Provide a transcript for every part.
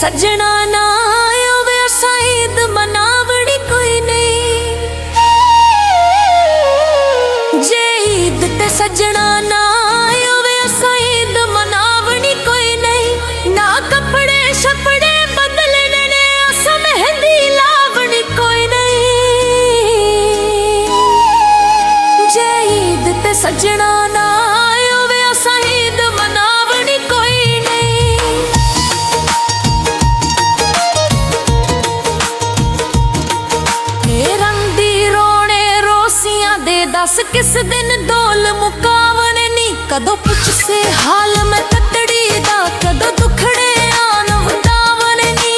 सजना ना आवे असां ईद मनावणी कोई नहीं। जे ईद ते सजना ना आवे असां ईद मनावणी कोई नहीं। ना कपड़े शपड़े बदलने ने असां मेहंदी लावणी कोई नहीं। जे ईद ते सजना ना आवे असां ईद मनावणी कोई नहीं। दस किस दिन डोल मुकावन नी, कदों पुछ से हाल मैं ततड़ी दा, कदों दुखड़े आन वंदावन नी।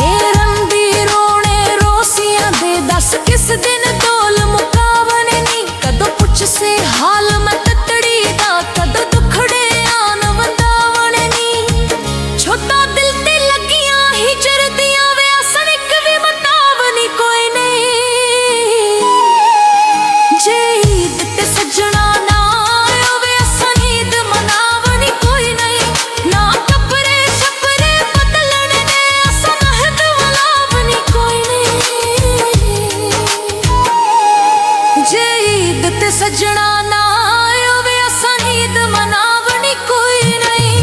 ए रंदी रोने रोसियां दे दस किस दिन डोल मुकावन नी, कदों पुछ से हाल मैं ततड़ी दा, कदों दुखड़े आन वंदावन नी। छोटा दिल ते लगियां हिजर दियां वे असन इक वी मतावनी कोई नहीं। सजना ना आवे असां ईद मनावणी कोई नहीं। ना कपड़े शपड़े बदलने ने असां महद वलावणी कोई नहीं। जे ईद ते सजना ना आवे असां ईद मनावणी कोई नहीं।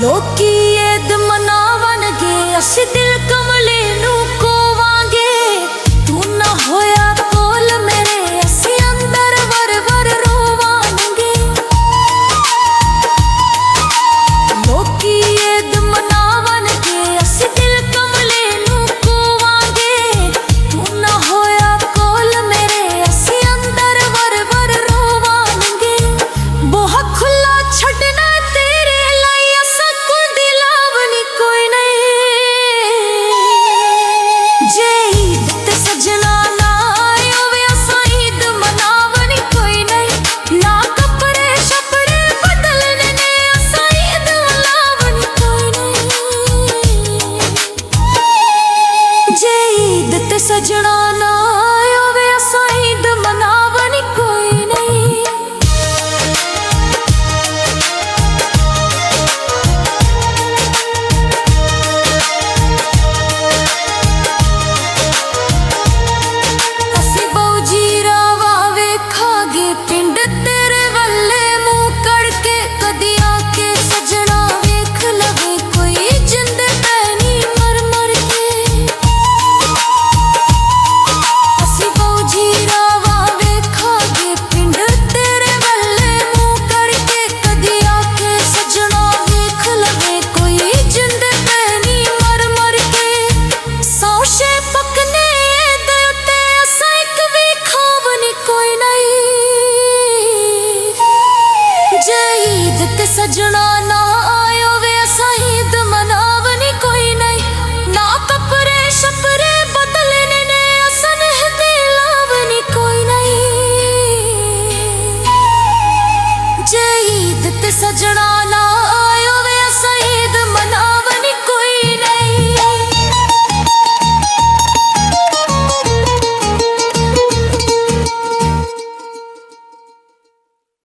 लोकी ईद मनावणगे असीं